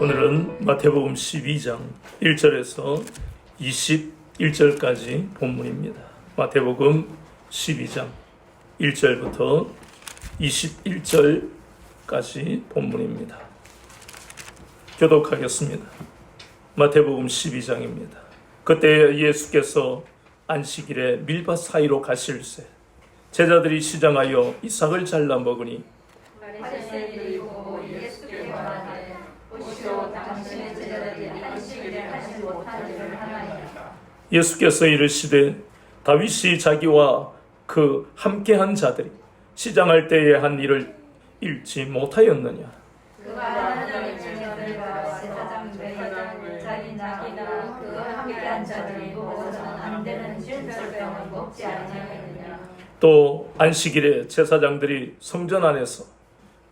오늘은 마태복음 12장 1절에서 21절까지 본문입니다. 마태복음 12장 1절부터 21절까지 본문입니다. 교독하겠습니다. 마태복음 12장입니다. 그때 예수께서 안식일에 밀밭 사이로 가실새 제자들이 시장하여 이삭을 잘라 먹으니 바리새인들이 보고 예수께 말하되 보시오 당신의 제자들이 안식일에 하지 못한 일을 하나이다. 예수께서 이르시되 다윗이 자기와 그 함께한 자들이 시장할 때에 한 일을 잃지 못하였느냐. 그가 하나님의 제자들과 제사장들이 자기나 그 함께한 자들이 먹어서는 안 되는 진설병을 먹지 아니하였느냐. 또 안식일에 제사장들이 성전 안에서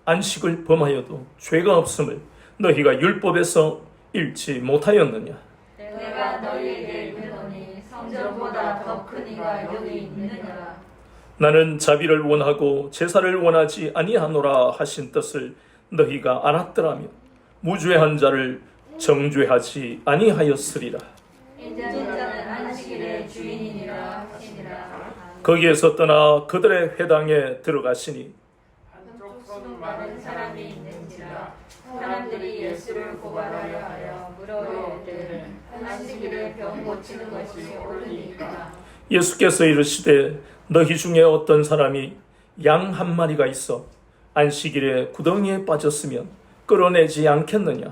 안식을 범하여도 죄가 없음을 너희가 율법에서 잃지 못하였느냐. 내가 너희에게 이르노니 성전보다 더 큰 이가 여기 있느니라. 나는 자비를 원하고 제사를 원하지 아니하노라 하신 뜻을 너희가 알았더라면 무죄한 자를 정죄하지 아니하였으리라. 인자는 안식일의 주인이니라 하시니라. 거기에서 떠나 그들의 회당에 들어가시니 많은 사람이 있는지라. 사람들이 예수를 고발하려 하여 물어이르되 안식일에 병 고치는 것이 옳으니까. 예수께서 이르시되 너희 중에 어떤 사람이 양 한 마리가 있어 안식일에 구덩이에 빠졌으면 끌어내지 않겠느냐.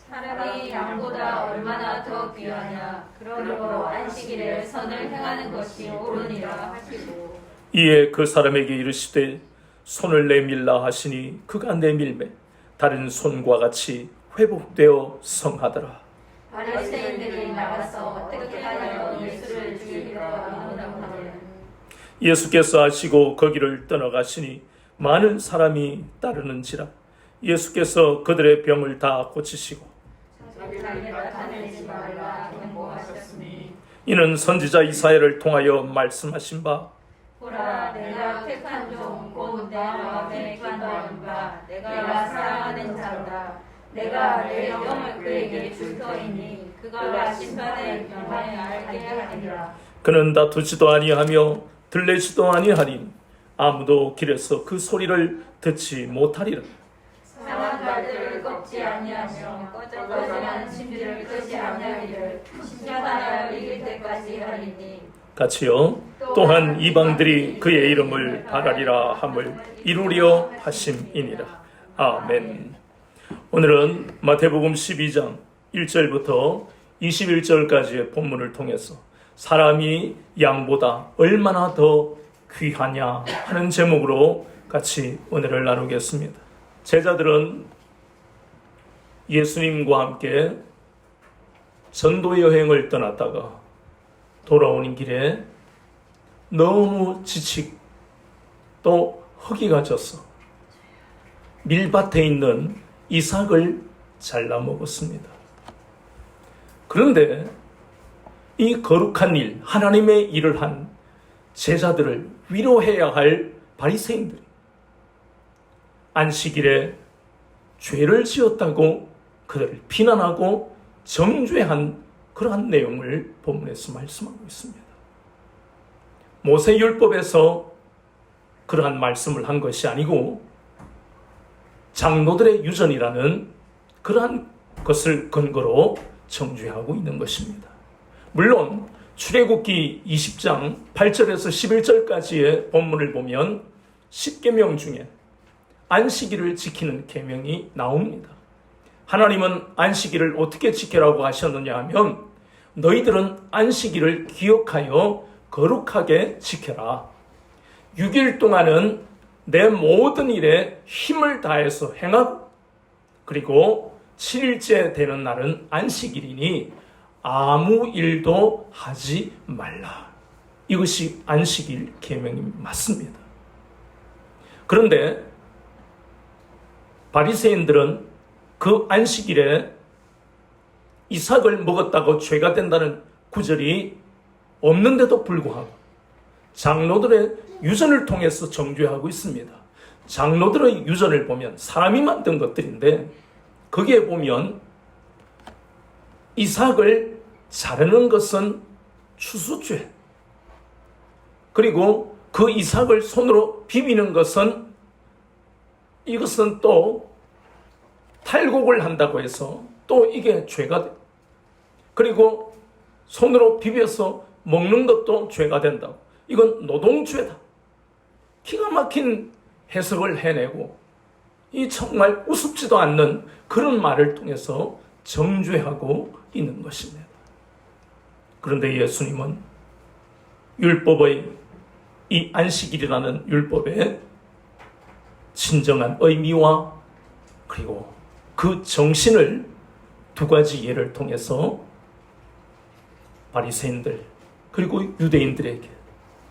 사람이 양보다 얼마나 더 귀하냐. 그러므로 안식일에 선을 행하는 것이 옳으니라 하시고. 이에 그 사람에게 이르시되 손을 내밀라 하시니 그가 내밀매 다른 손과 같이 회복되어 성하더라. 바리새인들이 나가서 어떻게 하여 예수를 죽이리까 의논하되 예수께서 아시고 거기를 떠나가시니 많은 사람이 따르는지라. 예수께서 그들의 병을 다 고치시고 자기에게 나타내지 말라 경고하셨으니 이는 선지자 이사야를 통하여 말씀하신 바 보라 내가 택한 종곧 내 마음에 기뻐하는 바 내가 사랑하는 자다. 내가 내 영을 그에게 줄 터이니 그가 심판의 경험에 알게 하리라. 그는 다투지도 아니하며 들레지도 아니하니 아무도 길에서 그 소리를 듣지 못하리라. 상한 발들을 꺾지 아니하며 꺼져난 심지를 끄지 아니하리를 심판하여 이길 때까지 하리니. 같이요. 또한 이방들이 그의 이름을 바라리라 함을 이루려 하심이니라. 아멘. 오늘은 마태복음 12장 1절부터 21절까지의 본문을 통해서 사람이 양보다 얼마나 더 귀하냐 하는 제목으로 같이 은혜를 나누겠습니다. 제자들은 예수님과 함께 전도 여행을 떠났다가 돌아오는 길에 너무 지치고 또 허기가 져서 밀밭에 있는 이삭을 잘라 먹었습니다. 그런데 이 거룩한 일, 하나님의 일을 한 제자들을 위로해야 할 바리새인들이 안식일에 죄를 지었다고 그들을 비난하고 정죄한 그러한 내용을 본문에서 말씀하고 있습니다. 모세율법에서 그러한 말씀을 한 것이 아니고 장로들의 유전이라는 그러한 것을 근거로 정죄하고 있는 것입니다. 물론 출애굽기 20장 8절에서 11절까지의 본문을 보면 10계명 중에 안식일을 지키는 계명이 나옵니다. 하나님은 안식일을 어떻게 지키라고 하셨느냐 하면 너희들은 안식일을 기억하여 거룩하게 지켜라. 6일 동안은 내 모든 일에 힘을 다해서 행하고 그리고 7일째 되는 날은 안식일이니 아무 일도 하지 말라. 이것이 안식일 계명이 맞습니다. 그런데 바리새인들은 그 안식일에 이삭을 먹었다고 죄가 된다는 구절이 없는데도 불구하고 장로들의 유전을 통해서 정죄하고 있습니다. 장로들의 유전을 보면 사람이 만든 것들인데 거기에 보면 이삭을 자르는 것은 추수죄, 그리고 그 이삭을 손으로 비비는 것은 이것은 또 탈곡을 한다고 해서 또 이게 죄가 돼. 그리고 손으로 비벼서 먹는 것도 죄가 된다고. 이건 노동죄다. 기가 막힌 해석을 해내고 이 정말 우습지도 않는 그런 말을 통해서 정죄하고 있는 것입니다. 그런데 예수님은 율법의 이 안식일이라는 율법의 진정한 의미와 그리고 그 정신을 두 가지 예를 통해서 바리새인들 그리고 유대인들에게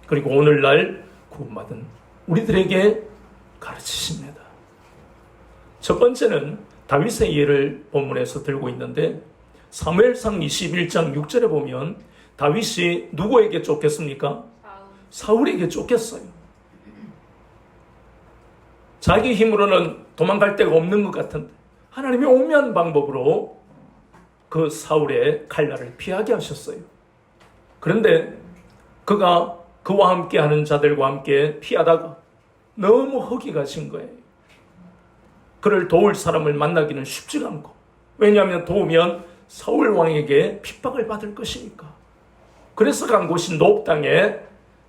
그리고 오늘날 구원받은 우리들에게 가르치십니다. 첫 번째는 다윗의 예를 본문에서 들고 있는데 사무엘상 21장 6절에 보면 다윗이 누구에게 쫓겼습니까? 사울에게 쫓겼어요. 자기 힘으로는 도망갈 데가 없는 것 같은데 하나님이 오묘한 방법으로 그 사울의 칼날을 피하게 하셨어요. 그런데 그가 그와 함께하는 자들과 함께 피하다가 너무 허기가 진 거예요. 그를 도울 사람을 만나기는 쉽지가 않고, 왜냐하면 도우면 사울 왕에게 핍박을 받을 것이니까. 그래서 간 곳이 노브 땅에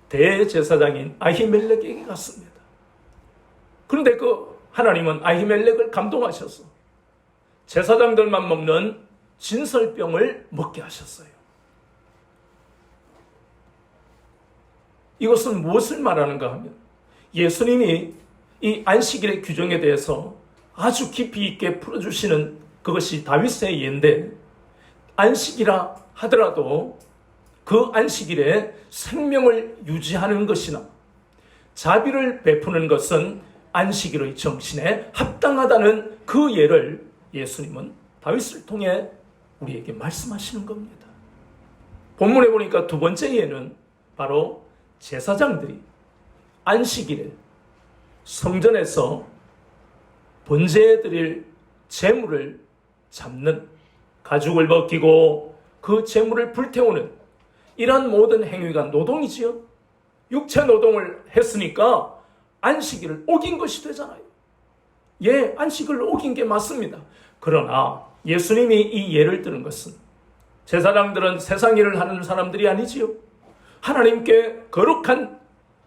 대제사장인 아히멜렉에게 갔습니다. 그런데 그 하나님은 아히멜렉을 감동하셔서 제사장들만 먹는 진설병을 먹게 하셨어요. 이것은 무엇을 말하는가 하면 예수님이 이 안식일의 규정에 대해서 아주 깊이 있게 풀어주시는 그것이 다윗의 예인데, 안식이라 하더라도 그 안식일에 생명을 유지하는 것이나 자비를 베푸는 것은 안식일의 정신에 합당하다는 그 예를 예수님은 다윗을 통해 우리에게 말씀하시는 겁니다. 본문에 보니까 두 번째 예는 바로 제사장들이 안식일에 성전에서 번제해드릴 제물을 잡는, 가죽을 벗기고 그 제물을 불태우는 이런 모든 행위가 노동이지요. 육체 노동을 했으니까 안식일을 어긴 것이 되잖아요. 예, 안식일을 어긴 게 맞습니다. 그러나 예수님이 이 예를 드는 것은 제사장들은 세상 일을 하는 사람들이 아니지요. 하나님께 거룩한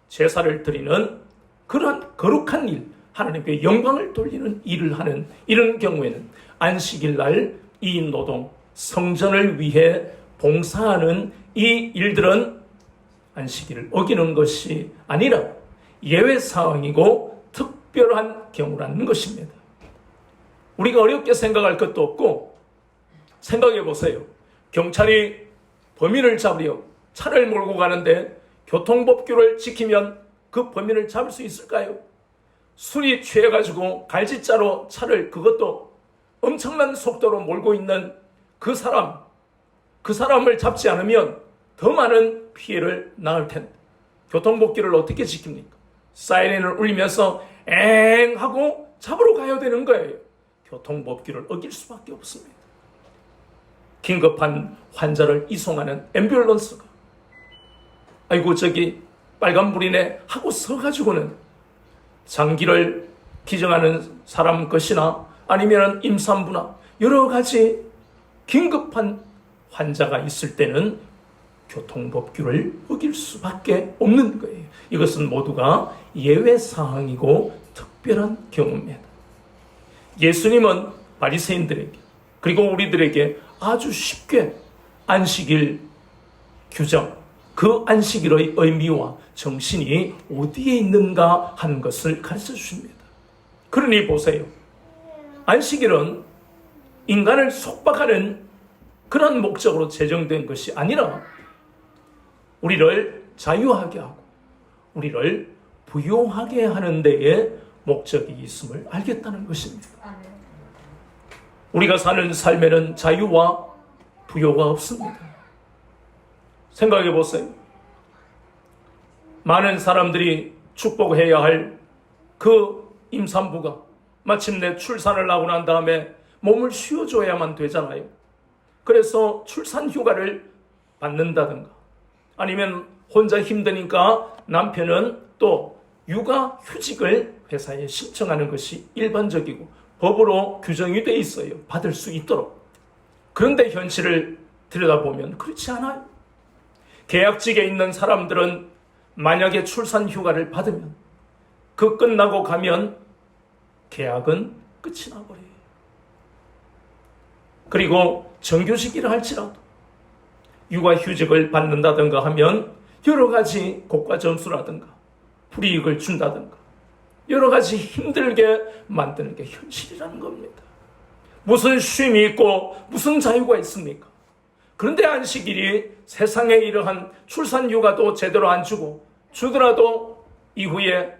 제사를 드리는 그런 거룩한 일, 하나님께 영광을 돌리는 일을 하는 이런 경우에는 안식일 날 이 노동, 성전을 위해 봉사하는 이 일들은 안식일을 어기는 것이 아니라 예외 상황이고 특별한 경우라는 것입니다. 우리가 어렵게 생각할 것도 없고, 생각해 보세요. 경찰이 범인을 잡으려 차를 몰고 가는데 교통법규를 지키면 그 범인을 잡을 수 있을까요? 술이 취해가지고 갈짓자로 차를, 그것도 엄청난 속도로 몰고 있는 그 사람을 잡지 않으면 더 많은 피해를 낳을 텐데 교통법규를 어떻게 지킵니까? 사이렌을 울리면서 엥 하고 잡으러 가야 되는 거예요. 교통법규를 어길 수밖에 없습니다. 긴급한 환자를 이송하는 앰뷸런스가 아이고 저기 빨간불이네 하고 서가지고는 장기를 기증하는 사람 것이나 아니면 임산부나 여러 가지 긴급한 환자가 있을 때는 교통법규를 어길 수밖에 없는 거예요. 이것은 모두가 예외 사항이고 특별한 경우입니다. 예수님은 바리새인들에게 그리고 우리들에게 아주 쉽게 안식일 규정, 그 안식일의 의미와 정신이 어디에 있는가 하는 것을 가르쳐 주십니다. 그러니 보세요. 안식일은 인간을 속박하는 그런 목적으로 제정된 것이 아니라 우리를 자유하게 하고 우리를 부유하게 하는 데에 목적이 있음을 알겠다는 것입니다. 우리가 사는 삶에는 자유와 부요가 없습니다. 생각해 보세요. 많은 사람들이 축복해야 할 그 임산부가 마침내 출산을 하고 난 다음에 몸을 쉬어줘야만 되잖아요. 그래서 출산 휴가를 받는다든가, 아니면 혼자 힘드니까 남편은 또 육아 휴직을 회사에 신청하는 것이 일반적이고 법으로 규정이 돼 있어요. 받을 수 있도록. 그런데 현실을 들여다보면 그렇지 않아요. 계약직에 있는 사람들은 만약에 출산 휴가를 받으면 그 끝나고 가면 계약은 끝이 나버려요. 그리고 정규직이라 할지라도 육아휴직을 받는다든가 하면 여러 가지 고과 점수라든가 불이익을 준다든가 여러 가지 힘들게 만드는 게 현실이라는 겁니다. 무슨 쉼이 있고 무슨 자유가 있습니까? 그런데 안식일이 세상에 이러한 출산휴가도 제대로 안 주고 주더라도 이후에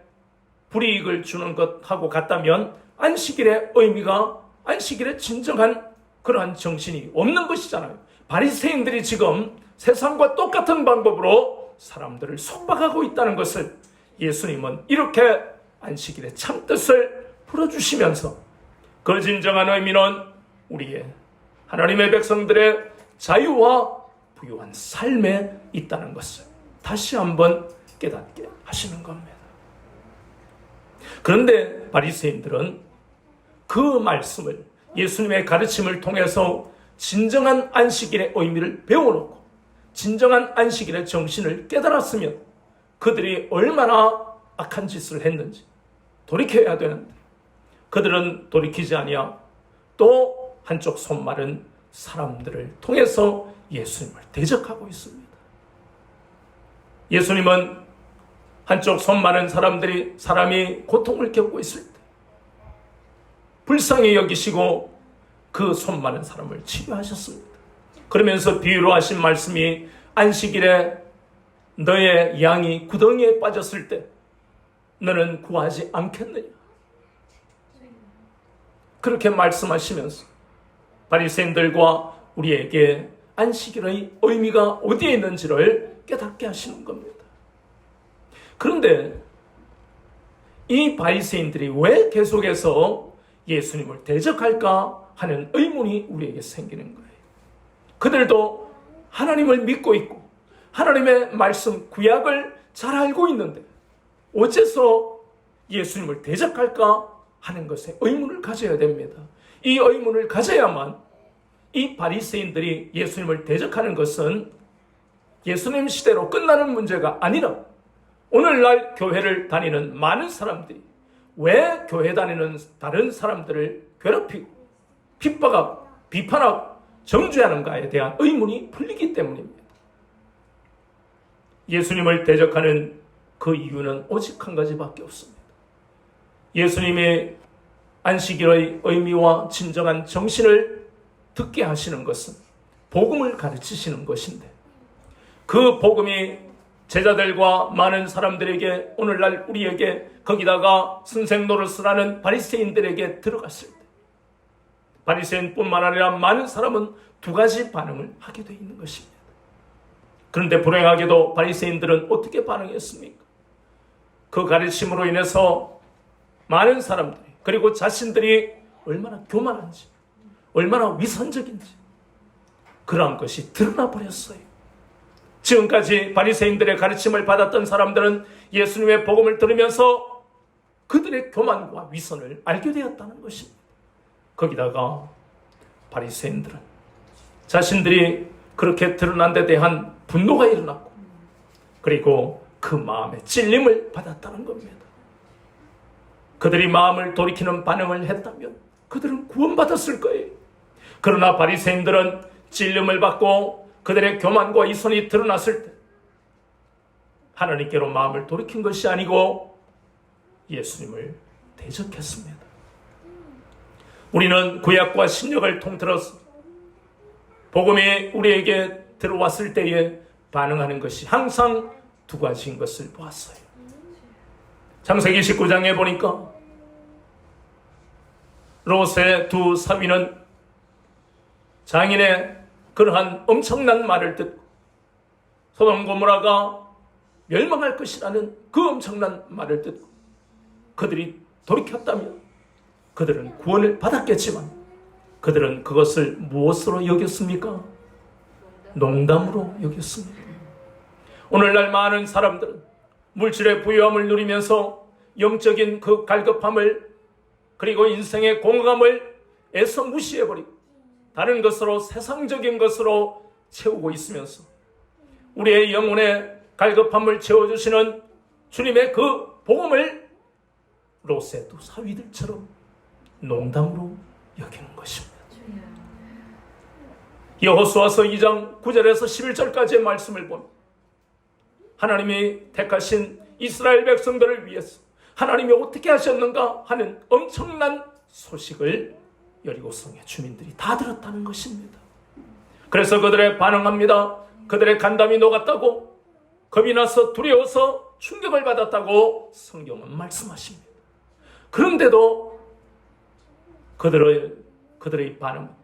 불이익을 주는 것하고 같다면 안식일의 의미가, 안식일의 진정한 그러한 정신이 없는 것이잖아요. 바리새인들이 지금 세상과 똑같은 방법으로 사람들을 속박하고 있다는 것을 예수님은 이렇게 안식일의 참뜻을 풀어주시면서 그 진정한 의미는 우리의 하나님의 백성들의 자유와 부유한 삶에 있다는 것을 다시 한번 깨닫게 하시는 겁니다. 그런데 바리새인들은 그 말씀을, 예수님의 가르침을 통해서 진정한 안식일의 의미를 배워놓고 진정한 안식일의 정신을 깨달았으면 그들이 얼마나 악한 짓을 했는지 돌이켜야 되는데 그들은 돌이키지 아니하고 또 한쪽 손마른 사람들을 통해서 예수님을 대적하고 있습니다. 예수님은 한쪽 손마른 사람이 고통을 겪고 있을 때 불쌍히 여기시고 그 손마른 사람을 치료하셨습니다. 그러면서 비유로 하신 말씀이 안식일에 너의 양이 구덩이에 빠졌을 때 너는 구하지 않겠느냐? 그렇게 말씀하시면서 바리새인들과 우리에게 안식일의 의미가 어디에 있는지를 깨닫게 하시는 겁니다. 그런데 이 바리새인들이 왜 계속해서 예수님을 대적할까 하는 의문이 우리에게 생기는 거예요. 그들도 하나님을 믿고 있고 하나님의 말씀 구약을 잘 알고 있는데 어째서 예수님을 대적할까 하는 것에 의문을 가져야 됩니다. 이 의문을 가져야만 이 바리새인들이 예수님을 대적하는 것은 예수님 시대로 끝나는 문제가 아니라 오늘날 교회를 다니는 많은 사람들이 왜 교회 다니는 다른 사람들을 괴롭히고 핍박하고 비판하고 정죄하는가에 대한 의문이 풀리기 때문입니다. 예수님을 대적하는 그 이유는 오직 한 가지밖에 없습니다. 예수님의 안식일의 의미와 진정한 정신을 듣게 하시는 것은 복음을 가르치시는 것인데 그 복음이 제자들과 많은 사람들에게 오늘날 우리에게 거기다가 선생 노릇을 하는 바리새인들에게 들어갔을 때 바리새인뿐만 아니라 많은 사람은 두 가지 반응을 하게 되어 있는 것입니다. 그런데 불행하게도 바리새인들은 어떻게 반응했습니까? 그 가르침으로 인해서 많은 사람들이 그리고 자신들이 얼마나 교만한지 얼마나 위선적인지 그러한 것이 드러나 버렸어요. 지금까지 바리새인들의 가르침을 받았던 사람들은 예수님의 복음을 들으면서 그들의 교만과 위선을 알게 되었다는 것입니다. 거기다가 바리새인들은 자신들이 그렇게 드러난 데 대한 분노가 일어났고 그리고 그 마음에 찔림을 받았다는 겁니다. 그들이 마음을 돌이키는 반응을 했다면 그들은 구원받았을 거예요. 그러나 바리새인들은 찔림을 받고 그들의 교만과 위선이 드러났을 때 하나님께로 마음을 돌이킨 것이 아니고 예수님을 대적했습니다. 우리는 구약과 신약을 통틀어서 복음이 우리에게 들어왔을 때에 반응하는 것이 항상 두 가지인 것을 보았어요. 창세기 19장에 보니까 롯의 두 사위는 장인의 그러한 엄청난 말을 듣고 소돔 고모라가 멸망할 것이라는 그 엄청난 말을 듣고 그들이 돌이켰다면 그들은 구원을 받았겠지만 그들은 그것을 무엇으로 여겼습니까? 농담으로 여겼습니다. 오늘날 많은 사람들은 물질의 부유함을 누리면서 영적인 그 갈급함을 그리고 인생의 공감을 애써 무시해버리고 다른 것으로 세상적인 것으로 채우고 있으면서 우리의 영혼의 갈급함을 채워주시는 주님의 그 복음을 로세두 사위들처럼 농담으로 여기는 것입니다. 여호수아서 2장 9절에서 11절까지의 말씀을 보면 하나님이 택하신 이스라엘 백성들을 위해서 하나님이 어떻게 하셨는가 하는 엄청난 소식을 여리고성의 주민들이 다 들었다는 것입니다. 그래서 그들의 반응합니다. 그들의 간담이 녹았다고, 겁이 나서 두려워서 충격을 받았다고 성경은 말씀하십니다. 그런데도 그들의 반응,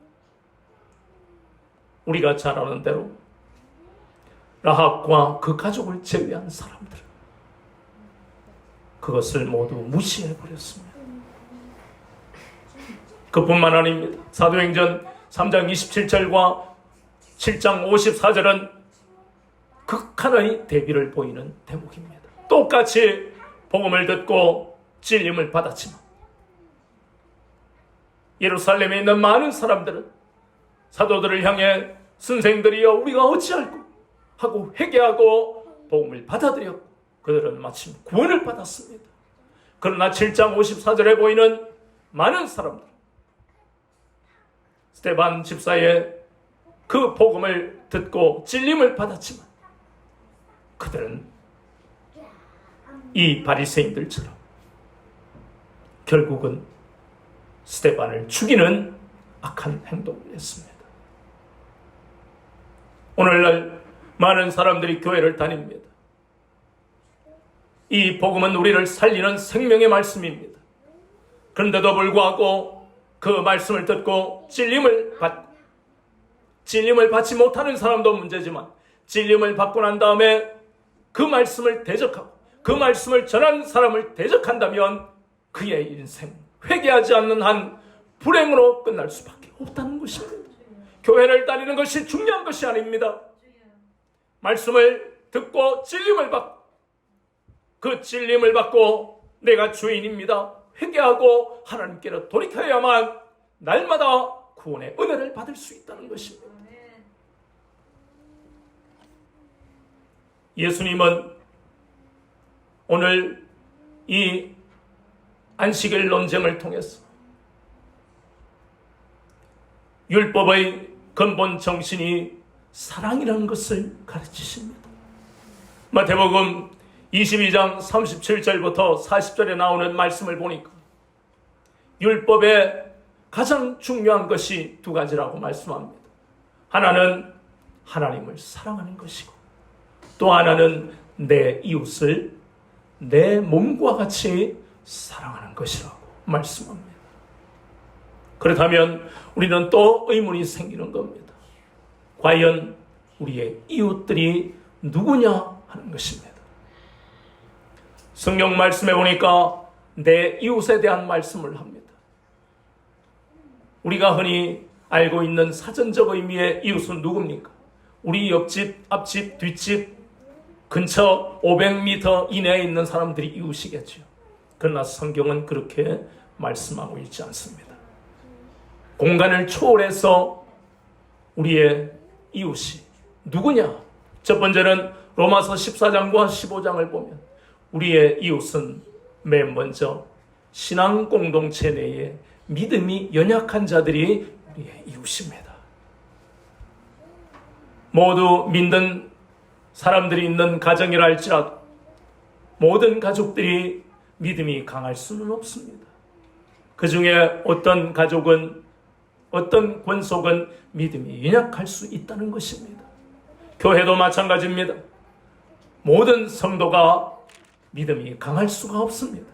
우리가 잘 아는 대로 라합과 그 가족을 제외한 사람들, 그것을 모두 무시해버렸습니다. 그뿐만 아닙니다. 사도행전 3장 27절과 7장 54절은 극한의 대비를 보이는 대목입니다. 똑같이 복음을 듣고 찔림을 받았지만 예루살렘에 있는 많은 사람들은 사도들을 향해 선생들이여 우리가 어찌할꼬 하고 회개하고 복음을 받아들였고 그들은 마침 구원을 받았습니다. 그러나 7장 54절에 보이는 많은 사람들, 스데반 집사의 그 복음을 듣고 찔림을 받았지만 그들은 이 바리새인들처럼 결국은 스데반을 죽이는 악한 행동을 했습니다. 오늘날 많은 사람들이 교회를 다닙니다. 이 복음은 우리를 살리는 생명의 말씀입니다. 그런데도 불구하고 그 말씀을 듣고 찔림을 받지 못하는 사람도 문제지만 찔림을 받고 난 다음에 그 말씀을 대적하고 그 말씀을 전하는 사람을 대적한다면 그의 인생, 회개하지 않는 한 불행으로 끝날 수밖에 없다는 것입니다. 교회를 다니는 것이 중요한 것이 아닙니다. 말씀을 듣고 찔림을 받고 그 찔림을 받고 내가 주인입니다. 회개하고 하나님께로 돌이켜야만 날마다 구원의 은혜를 받을 수 있다는 것입니다. 예수님은 오늘 이 안식일 논쟁을 통해서 율법의 근본 정신이 사랑이라는 것을 가르치십니다. 마태복음 22장 37절부터 40절에 나오는 말씀을 보니까 율법의 가장 중요한 것이 두 가지라고 말씀합니다. 하나는 하나님을 사랑하는 것이고 또 하나는 내 이웃을 내 몸과 같이 사랑하는 것이라고 말씀합니다. 그렇다면 우리는 또 의문이 생기는 겁니다. 과연 우리의 이웃들이 누구냐 하는 것입니다. 성경 말씀에 보니까 내 이웃에 대한 말씀을 합니다. 우리가 흔히 알고 있는 사전적 의미의 이웃은 누굽니까? 우리 옆집, 앞집, 뒷집, 근처 500m 이내에 있는 사람들이 이웃이겠죠. 그러나 성경은 그렇게 말씀하고 있지 않습니다. 공간을 초월해서 우리의 이웃이 누구냐? 첫 번째는 로마서 14장과 15장을 보면 우리의 이웃은 맨 먼저 신앙 공동체 내에 믿음이 연약한 자들이 우리의 이웃입니다. 모두 믿는 사람들이 있는 가정이라 할지라도 모든 가족들이 믿음이 강할 수는 없습니다. 그 중에 어떤 가족은, 어떤 권속은 믿음이 연약할 수 있다는 것입니다. 교회도 마찬가지입니다. 모든 성도가 믿음이 강할 수가 없습니다.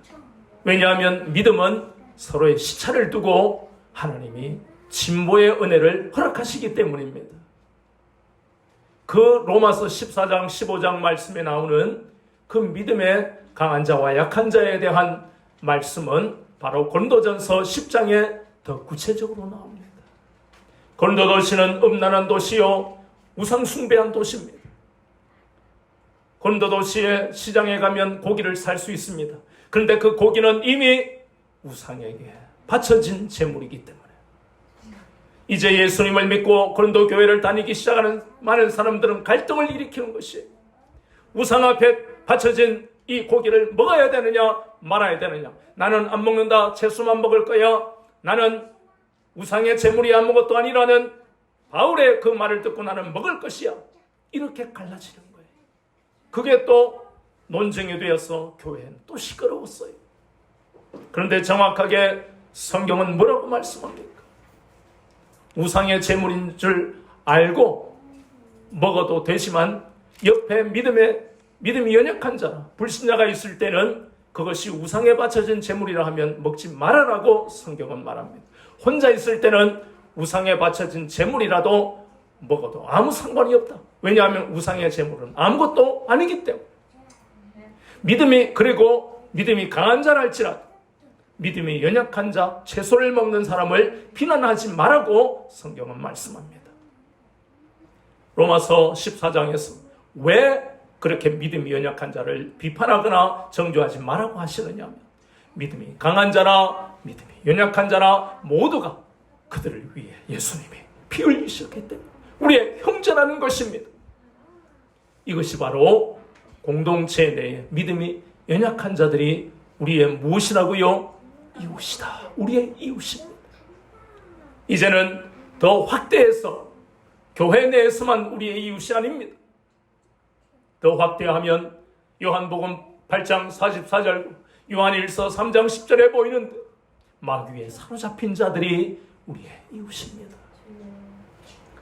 왜냐하면 믿음은 서로의 시차를 두고 하나님이 진보의 은혜를 허락하시기 때문입니다. 그 로마서 14장 15장 말씀에 나오는 그 믿음의 강한 자와 약한 자에 대한 말씀은 바로 고린도전서 10장에 더 구체적으로 나옵니다. 고린도 도시는 음란한 도시요 우상 숭배한 도시입니다. 고린도 도시의 시장에 가면 고기를 살 수 있습니다. 그런데 그 고기는 이미 우상에게 바쳐진 제물이기 때문에 이제 예수님을 믿고 고린도 교회를 다니기 시작하는 많은 사람들은 갈등을 일으키는 것이 우상 앞에 바쳐진 이 고기를 먹어야 되느냐 말아야 되느냐. 나는 안 먹는다. 채소만 먹을 거야. 나는 우상의 제물이 아무것도 아니라는 바울의 그 말을 듣고 나는 먹을 것이야. 이렇게 갈라지는 거예요. 그게 또 논쟁이 되어서 교회는 또 시끄러웠어요. 그런데 정확하게 성경은 뭐라고 말씀합니까? 우상의 제물인 줄 알고 먹어도 되지만 옆에 믿음이 연약한 자, 불신자가 있을 때는 그것이 우상에 바쳐진 제물이라 하면 먹지 말아라고 성경은 말합니다. 혼자 있을 때는 우상에 바쳐진 제물이라도 먹어도 아무 상관이 없다. 왜냐하면 우상의 제물은 아무것도 아니기 때문에. 믿음이 강한 자랄지라도 믿음이 연약한 자, 채소를 먹는 사람을 비난하지 말라고 성경은 말씀합니다. 로마서 14장에서 왜 그렇게 믿음이 연약한 자를 비판하거나 정죄하지 말라고 하시느냐면 믿음이 강한 자나 믿음이 연약한 자나 모두가 그들을 위해 예수님이 피 흘리셨기 때문에 우리의 형제라는 것입니다. 이것이 바로 공동체 내에 믿음이 연약한 자들이 우리의 무엇이라고요? 이웃이다. 우리의 이웃입니다. 이제는 더 확대해서 교회 내에서만 우리의 이웃이 아닙니다. 더 확대하면 요한복음 8장 44절, 요한일서 3장 10절에 보이는 마귀에 사로잡힌 자들이 우리의 이웃입니다.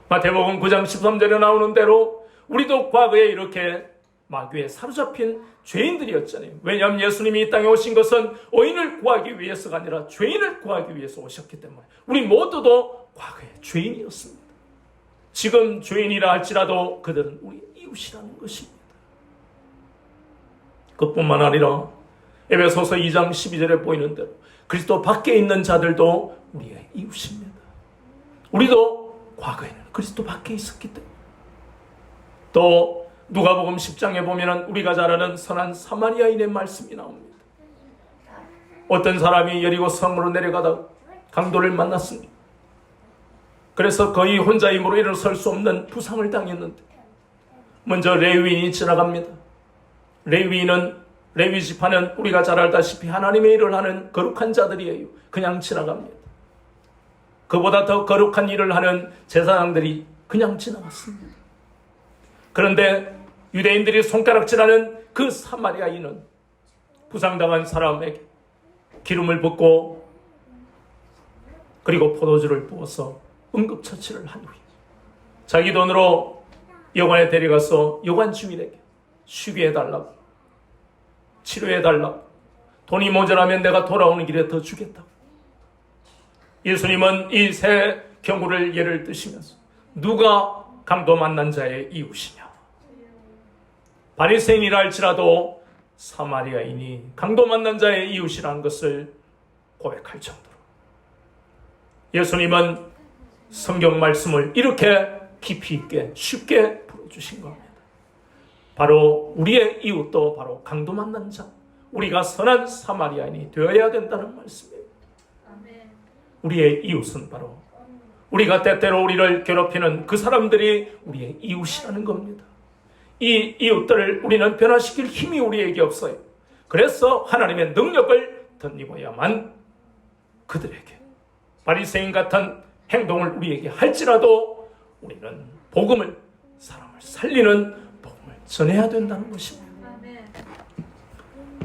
마태복음 9장 13절에 나오는 대로 우리도 과거에 이렇게 마귀에 사로잡힌 죄인들이었잖아요. 왜냐하면 예수님이 이 땅에 오신 것은 의인을 구하기 위해서가 아니라 죄인을 구하기 위해서 오셨기 때문에 우리 모두도 과거에 죄인이었습니다. 지금 죄인이라 할지라도 그들은 우리의 이웃이라는 것입니다. 그뿐만 아니라 에베소서 2장 12절에 보이는 대로 그리스도 밖에 있는 자들도 우리의 이웃입니다. 우리도 과거에는 그리스도 밖에 있었기 때문에. 또 누가복음 10장에 보면 우리가 잘 아는 선한 사마리아인의 말씀이 나옵니다. 어떤 사람이 여리고 성으로 내려가다 강도를 만났습니다. 그래서 거의 혼자 힘으로 일어설 수 없는 부상을 당했는데 먼저 레위인이 지나갑니다. 레위 지파는 우리가 잘 알다시피 하나님의 일을 하는 거룩한 자들이에요. 그냥 지나갑니다. 그보다 더 거룩한 일을 하는 제사장들이 그냥 지나갔습니다. 그런데 유대인들이 손가락질하는 그 사마리아인은 부상당한 사람에게 기름을 붓고 그리고 포도주를 부어서 응급처치를 한 후에 자기 돈으로 여관에 데려가서 여관 주인에게 쉬게 해달라고, 치료해달라고, 돈이 모자라면 내가 돌아오는 길에 더 주겠다고. 예수님은 이 세 경우를 예를 드시면서 누가 강도 만난 자의 이웃이냐, 바리새인이라 할지라도 사마리아인이 강도 만난 자의 이웃이라는 것을 고백할 정도로 예수님은 성경 말씀을 이렇게 깊이 있게 쉽게 풀어주신 겁니다. 바로 우리의 이웃도 바로 강도 만난 자, 우리가 선한 사마리아인이 되어야 된다는 말씀이에요. 우리의 이웃은 바로 우리가 때때로 우리를 괴롭히는 그 사람들이 우리의 이웃이라는 겁니다. 이 이웃들을 우리는 변화시킬 힘이 우리에게 없어요. 그래서 하나님의 능력을 덧입어야만 그들에게 바리새인 같은 행동을 우리에게 할지라도 우리는 복음을, 사람을 살리는 복음을 전해야 된다는 것입니다.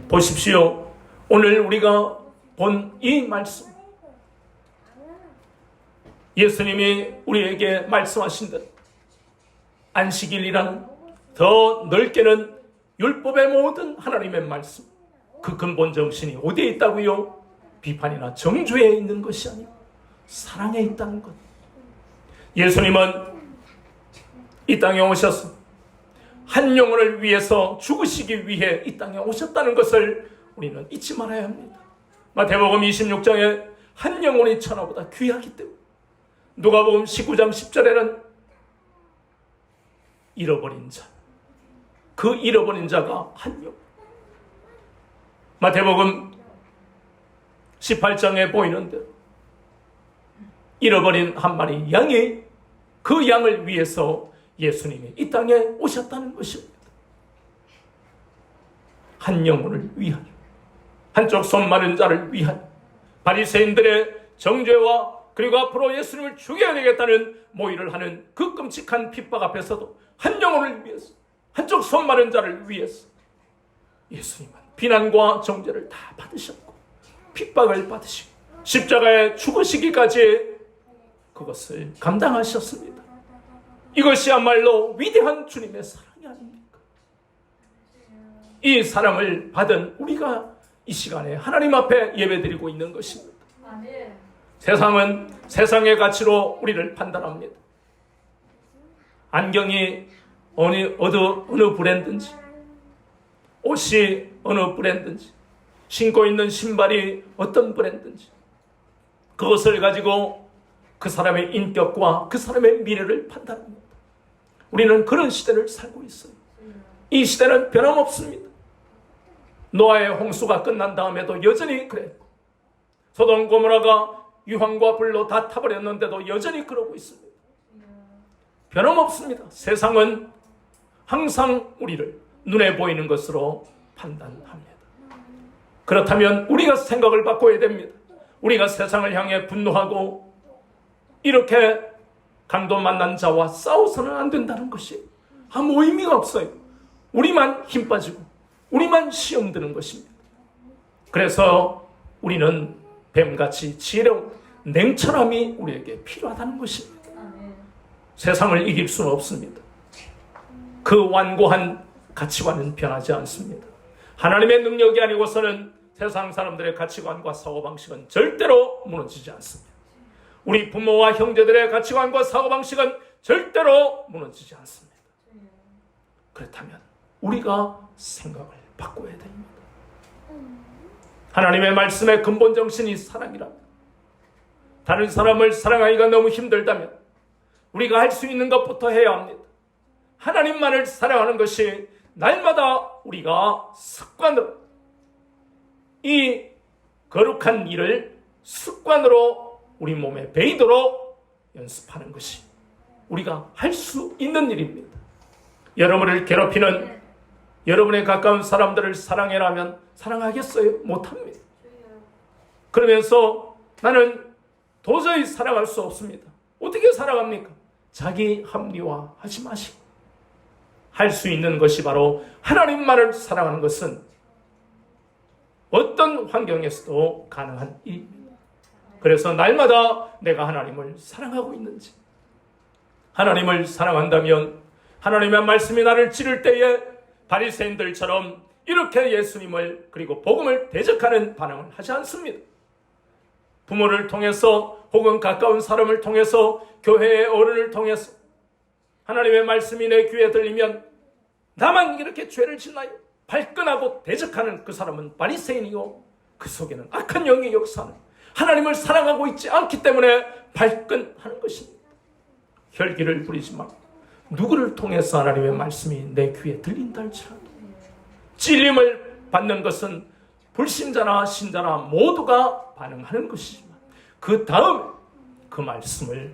보십시오. 오늘 우리가 본 이 말씀, 예수님이 우리에게 말씀하신 대로 안식일이라는 더 넓게는 율법의 모든 하나님의 말씀, 그 근본 정신이 어디에 있다고요? 비판이나 정죄에 있는 것이 아니고 사랑에 있다는 것. 예수님은 이 땅에 오셔서 한 영혼을 위해서 죽으시기 위해 이 땅에 오셨다는 것을 우리는 잊지 말아야 합니다. 마태복음 26장에 한 영혼이 천하보다 귀하기 때문에 누가복음 19장 10절에는 잃어버린 자, 그 잃어버린 자가 한 명. 마태복음 18장에 보이는 대로 잃어버린 한 마리 양이 그 양을 위해서 예수님이 이 땅에 오셨다는 것입니다. 한 영혼을 위하여, 한쪽 손 마른 자를 위하여, 바리새인들의 정죄와 그리고 앞으로 예수님을 죽여야 되겠다는 모의를 하는 그 끔찍한 핍박 앞에서도 한 영혼을 위해서, 한쪽 손 마른 자를 위해서 예수님은 비난과 정죄를 다 받으셨고 핍박을 받으시고 십자가에 죽으시기까지 그것을 감당하셨습니다. 이것이야말로 위대한 주님의 사랑이 아닙니까? 이 사랑을 받은 우리가 이 시간에 하나님 앞에 예배드리고 있는 것입니다. 세상은 세상의 가치로 우리를 판단합니다. 안경이 어느 브랜드인지, 옷이 어느 브랜드인지, 신고 있는 신발이 어떤 브랜드인지, 그것을 가지고 그 사람의 인격과 그 사람의 미래를 판단합니다. 우리는 그런 시대를 살고 있어요. 이 시대는 변함없습니다. 노아의 홍수가 끝난 다음에도 여전히 그랬고, 소돔 고모라가 유황과 불로 다 타버렸는데도 여전히 그러고 있습니다. 변함없습니다. 세상은 항상 우리를 눈에 보이는 것으로 판단합니다. 그렇다면 우리가 생각을 바꿔야 됩니다. 우리가 세상을 향해 분노하고 이렇게 강도 만난 자와 싸워서는 안 된다는 것이 아무 의미가 없어요. 우리만 힘 빠지고 우리만 시험 드는 것입니다. 그래서 우리는 뱀같이 지혜로운 냉철함이 우리에게 필요하다는 것입니다. 세상을 이길 수는 없습니다. 그 완고한 가치관은 변하지 않습니다. 하나님의 능력이 아니고서는 세상 사람들의 가치관과 사고방식은 절대로 무너지지 않습니다. 우리 부모와 형제들의 가치관과 사고방식은 절대로 무너지지 않습니다. 그렇다면 우리가 생각을 바꿔야 됩니다. 하나님의 말씀의 근본 정신이 사랑이랍니다. 다른 사람을 사랑하기가 너무 힘들다면 우리가 할 수 있는 것부터 해야 합니다. 하나님만을 사랑하는 것이 날마다 우리가 습관으로, 이 거룩한 일을 습관으로 우리 몸에 배이도록 연습하는 것이 우리가 할 수 있는 일입니다. 여러분을 괴롭히는 여러분의 가까운 사람들을 사랑해라면 사랑하겠어요? 못합니다. 그러면서 나는 도저히 사랑할 수 없습니다. 어떻게 사랑합니까? 자기 합리화하지 마시고 할 수 있는 것이 바로 하나님만을 사랑하는 것은 어떤 환경에서도 가능한 일입니다. 그래서 날마다 내가 하나님을 사랑하고 있는지, 하나님을 사랑한다면 하나님의 말씀이 나를 찌를 때에 바리새인들처럼 이렇게 예수님을 그리고 복음을 대적하는 반응을 하지 않습니다. 부모를 통해서 혹은 가까운 사람을 통해서 교회의 어른을 통해서 하나님의 말씀이 내 귀에 들리면 나만 이렇게 죄를 짓나요? 발끈하고 대적하는 그 사람은 바리새인이요, 그 속에는 악한 영의 역사는 하나님을 사랑하고 있지 않기 때문에 발끈하는 것입니다. 혈기를 부리지 말고 누구를 통해서 하나님의 말씀이 내 귀에 들린다 할지라도 찔림을 받는 것은 불신자나 신자나 모두가 반응하는 것이지만 그 다음에 그 말씀을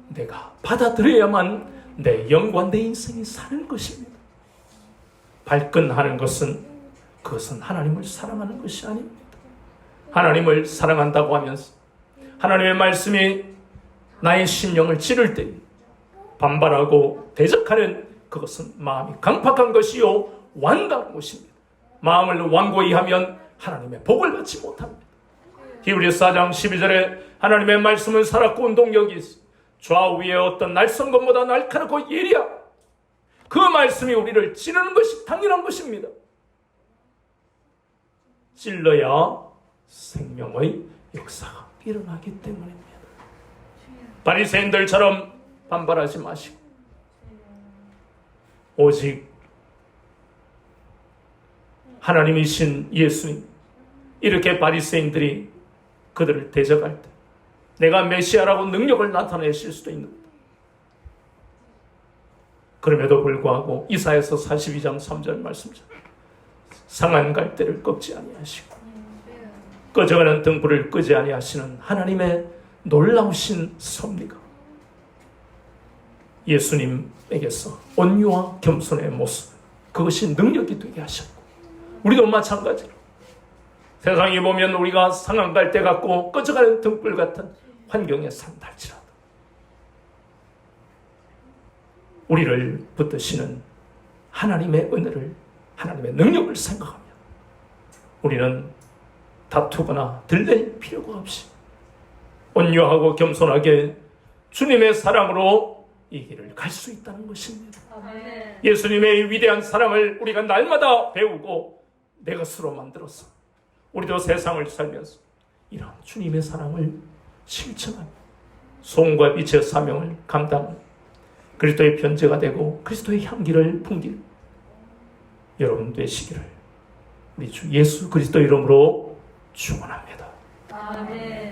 내가 받아들여야만 내 영과 내 인생이 사는 것입니다. 발끈하는 것은 그것은 하나님을 사랑하는 것이 아닙니다. 하나님을 사랑한다고 하면서 하나님의 말씀이 나의 심령을 찌를 때 반발하고 대적하는 그것은 마음이 강팍한 것이요 완강한 것입니다. 마음을 완고히 하면 하나님의 복을 받지 못합니다. 히브리서 4장 12절에 하나님의 말씀은 살았고 운동력이 있어 좌우에 어떤 날선 것보다 날카롭고 예리하고 그 말씀이 우리를 찌르는 것이 당연한 것입니다. 찔러야 생명의 역사가 일어나기 때문입니다. 바리새인들처럼 반발하지 마시고 오직 하나님이신 예수님, 이렇게 바리새인들이 그들을 대적할 때 내가 메시아라고 능력을 나타내실 수도 있는 겁니다. 그럼에도 불구하고 이사야서 42장 3절 말씀처럼 상한 갈대를 꺾지 아니하시고 꺼져가는 등불을 끄지 아니하시는 하나님의 놀라우신 섭리가 예수님에게서 온유와 겸손의 모습, 그것이 능력이 되게 하셨고, 우리도 마찬가지로 세상에 보면 우리가 상한 갈대 같고 꺼져가는 등불 같은 환경에 산달지라도 우리를 붙드시는 하나님의 은혜를, 하나님의 능력을 생각하며 우리는 다투거나 들릴 필요가 없이 온유하고 겸손하게 주님의 사랑으로 이 길을 갈 수 있다는 것입니다. 아멘. 예수님의 위대한 사랑을 우리가 날마다 배우고 내 것으로 만들어서 우리도 세상을 살면서 이런 주님의 사랑을 실천하며 소금과 빛의 사명을 감당하는 그리스도의 편제가 되고 그리스도의 향기를 풍기는 여러분 되시기를 우리 주 예수 그리스도 이름으로 축원합니다. 아멘.